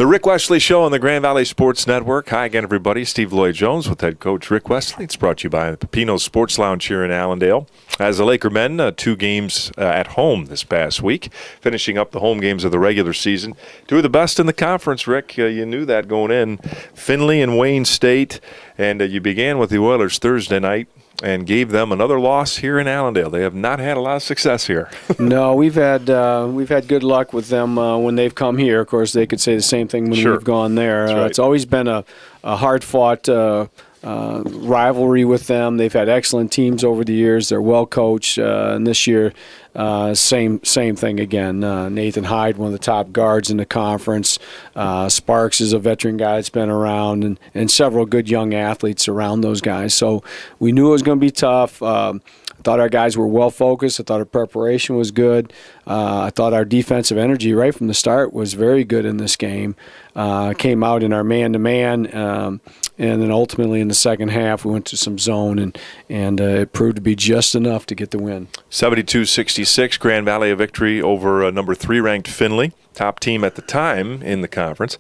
The Ric Wesley Show on the Grand Valley Sports Network. Hi again, everybody. Steve Lloyd-Jones with head coach Ric Wesley. It's brought to you by the Pepino Sports Lounge here in Allendale. As the Laker men, 2 games at home this past week, finishing up the home games of the regular season. 2 of the best in the conference, Rick. You knew that going in. Findlay and Wayne State, and you began with the Oilers Thursday night and gave them another loss here in Allendale. They have not had a lot of success here. No, we've had good luck with them when they've come here. Of course, they could say the same thing when we've gone there. Right. It's always been a hard-fought rivalry with them. They've had excellent teams over the years. They're well coached, and this year, same thing again. Nathan Hyde, one of the top guards in the conference. Sparks is a veteran guy that's been around, and several good young athletes around those guys. So we knew it was going to be tough. I thought our guys were well focused. I thought our preparation was good. I thought our defensive energy right from the start was very good in this game. Came out in our man-to-man, and then ultimately in the second half we went to some zone, and it proved to be just enough to get the win. 72-66, Grand Valley a victory over number 3 ranked Findlay, top team at the time in the conference.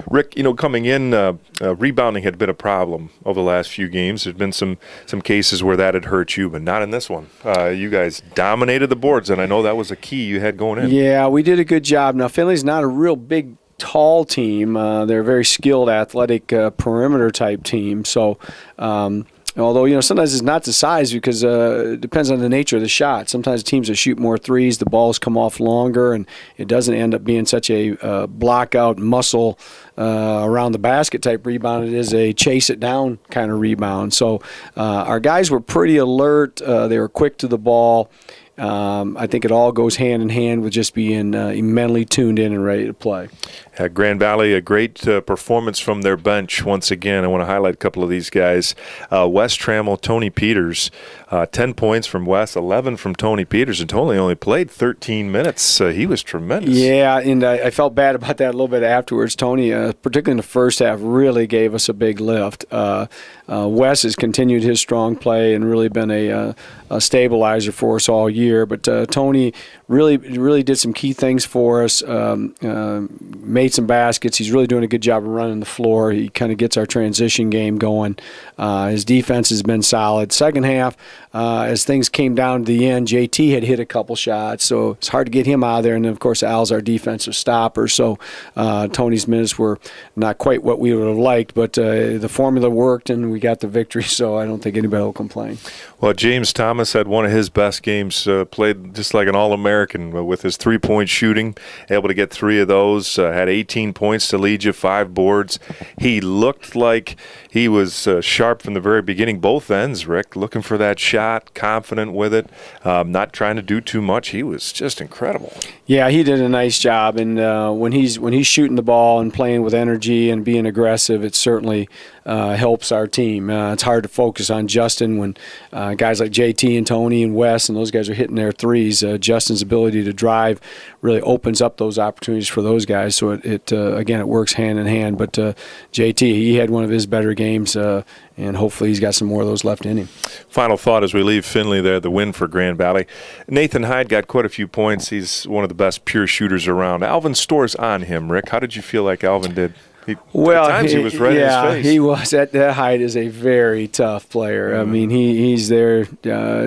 Rick, coming in, rebounding had been a problem over the last few games. There's been some cases where that had hurt you, but not in this one. You guys dominated the boards, and I know that was a key you had going in. Yeah, we did a good job. Now, Findlay's not a real big, tall team. They're a very skilled, athletic, perimeter-type team. So, although, sometimes it's not the size because it depends on the nature of the shot. Sometimes teams that shoot more threes, the balls come off longer, and it doesn't end up being such a block-out muscle around the basket type rebound. It is a chase-it-down kind of rebound. So our guys were pretty alert. They were quick to the ball. I think it all goes hand in hand with just being mentally tuned in and ready to play. At Grand Valley, a great performance from their bench once again. I want to highlight a couple of these guys. Wes Trammell, Tony Peters, 10 points from Wes, 11 from Tony Peters, and Tony only played 13 minutes. He was tremendous. Yeah, and I felt bad about that a little bit afterwards. Tony, particularly in the first half, really gave us a big lift. Wes has continued his strong play and really been a stabilizer for us all year. But Tony really did some key things for us, made some baskets. He's really doing a good job of running the floor. He kind of gets our transition game going. His defense has been solid. Second half, as things came down to the end, JT had hit a couple shots, so it's hard to get him out of there. And then, of course, Al's our defensive stopper. So Tony's minutes were not quite what we would have liked, but the formula worked, and we got the victory, so I don't think anybody will complain. Well, James Thomas had one of his best games, played just like an All-American with his three-point shooting, able to get 3 of those, had 18 points to lead you, 5 boards. He looked like he was sharp from the very beginning, both ends, Rick, looking for that shot, confident with it, not trying to do too much. He was just incredible. Yeah, he did a nice job, and when he's shooting the ball and playing with energy and being aggressive, it certainly helps our team. It's hard to focus on Justin when guys like JT and Tony and Wes and those guys are hitting their threes. Justin's ability to drive really opens up those opportunities for those guys. So it works hand in hand. But JT, he had one of his better games, and hopefully he's got some more of those left in him. Final thought as we leave Findlay there, the win for Grand Valley. Nathan Hyde got quite a few points. He's one of the best pure shooters around. Alvin Store's on him, Rick. How did you feel like Alvin did? At times he was right in his face. He was. That Hyde is a very tough player. I mean, he's there,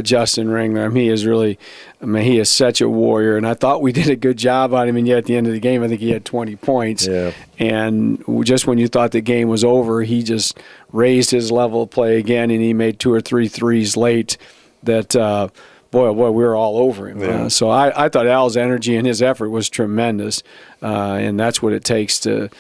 Justin Ringler. He is such a warrior, and I thought we did a good job on him, and yet at the end of the game, I think he had 20 points. Yeah. And just when you thought the game was over, he just raised his level of play again, and he made 2 or 3 threes late that boy, we were all over him. Yeah. So I thought Al's energy and his effort was tremendous, and that's what it takes to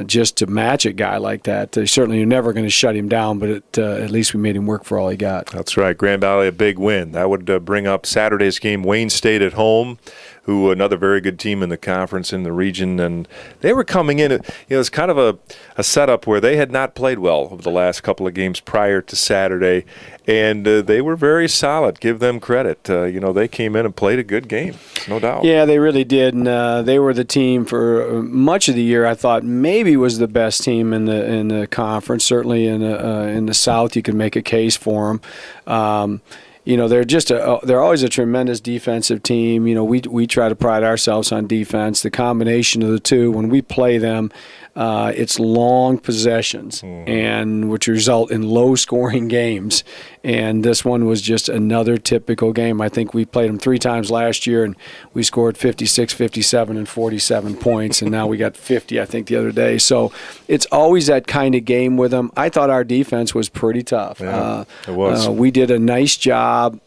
just to match a guy like that. Certainly you're never going to shut him down, but at least we made him work for all he got. That's right. Grand Valley, a big win. That would bring up Saturday's game, Wayne State at home, who another very good team in the conference in the region, and they were coming in. It's kind of a setup where they had not played well over the last couple of games prior to Saturday, and they were very solid. Give them credit. They came in and played a good game, no doubt. Yeah, they really did, and they were the team for much of the year. I thought maybe was the best team in the conference. Certainly in the South, you could make a case for them. they're always a tremendous defensive team. We try to pride ourselves on defense. The combination of the two, when we play them, it's long possessions, and which result in low-scoring games. And this one was just another typical game. I think we played them 3 times last year, and we scored 56, 57, and 47 points, and now we got 50, I think, the other day. So it's always that kind of game with them. I thought our defense was pretty tough. Yeah, it was. We did a nice job.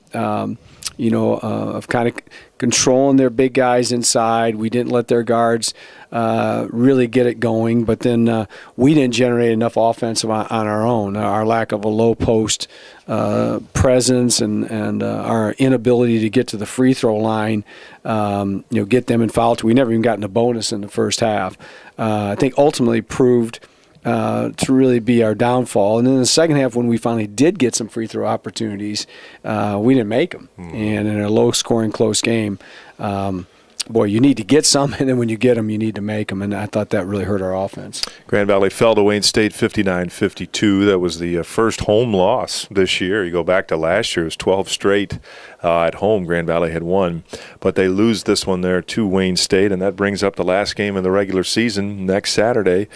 Of kind of controlling their big guys inside. We didn't let their guards really get it going, but then we didn't generate enough offense on our own. Our lack of a low post presence and our inability to get to the free throw line, get them in foul. We never even got in a bonus in the first half. I think ultimately proved to really be our downfall. And then in the second half, when we finally did get some free throw opportunities, we didn't make them. And in a low-scoring, close game, you need to get some, and then when you get them, you need to make them. And I thought that really hurt our offense. Grand Valley fell to Wayne State 59-52. That was the first home loss this year. You go back to last year, it was 12 straight at home. Grand Valley had won, but they lose this one there to Wayne State, and that brings up the last game in the regular season next Saturday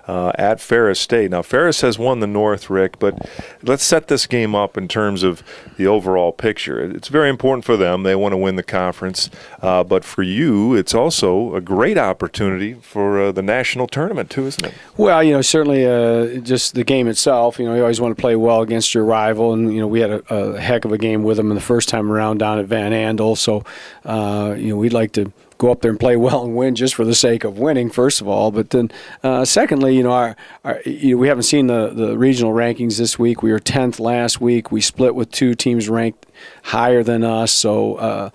at Ferris State. Now, Ferris has won the North, Rick, but let's set this game up in terms of the overall picture. It's very important for them. They want to win the conference, but for you, it's also a great opportunity for the national tournament too, isn't it? Well, certainly just the game itself. You always want to play well against your rival, and we had a heck of a game with them in the first time around down at Van Andel. So, we'd like to go up there and play well and win just for the sake of winning, first of all. But then, secondly, we haven't seen the regional rankings this week. We were 10th last week. We split with 2 teams ranked higher than us. So,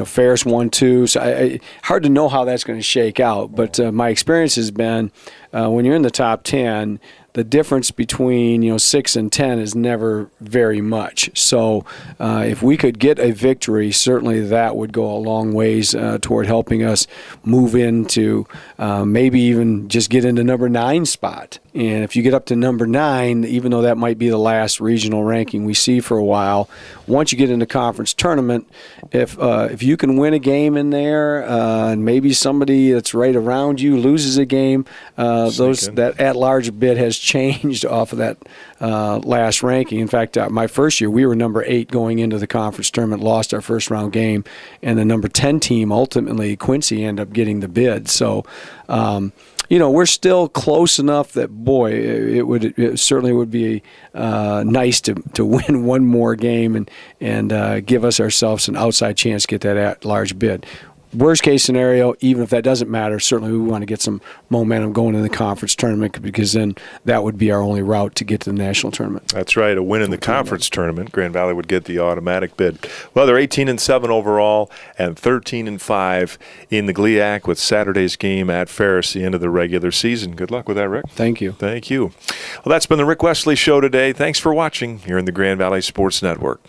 Ferris won 2. So hard to know how that's going to shake out. But my experience has been when you're in the top 10, the difference between 6 and 10 is never very much. So if we could get a victory, certainly that would go a long ways toward helping us move into maybe even just get into number 9 spot. And if you get up to number 9, even though that might be the last regional ranking we see for a while, once you get into conference tournament, if you can win a game in there and maybe somebody that's right around you loses a game, that at-large bid has changed off of that last ranking. In fact, my first year, we were number 8 going into the conference tournament, lost our first round game, and the number 10 team, ultimately, Quincy, ended up getting the bid. So, we're still close enough that, it certainly would be nice to win one more game and give ourselves an outside chance to get that at-large bid. Worst case scenario, even if that doesn't matter, certainly we want to get some momentum going in the conference tournament, because then that would be our only route to get to the national tournament. That's right. A win in the conference tournament, Grand Valley would get the automatic bid. Well, they're 18-7 overall and 13-5 in the GLIAC with Saturday's game at Ferris, the end of the regular season. Good luck with that, Rick. Thank you. Thank you. Well, that's been the Ric Wesley Show today. Thanks for watching here in the Grand Valley Sports Network.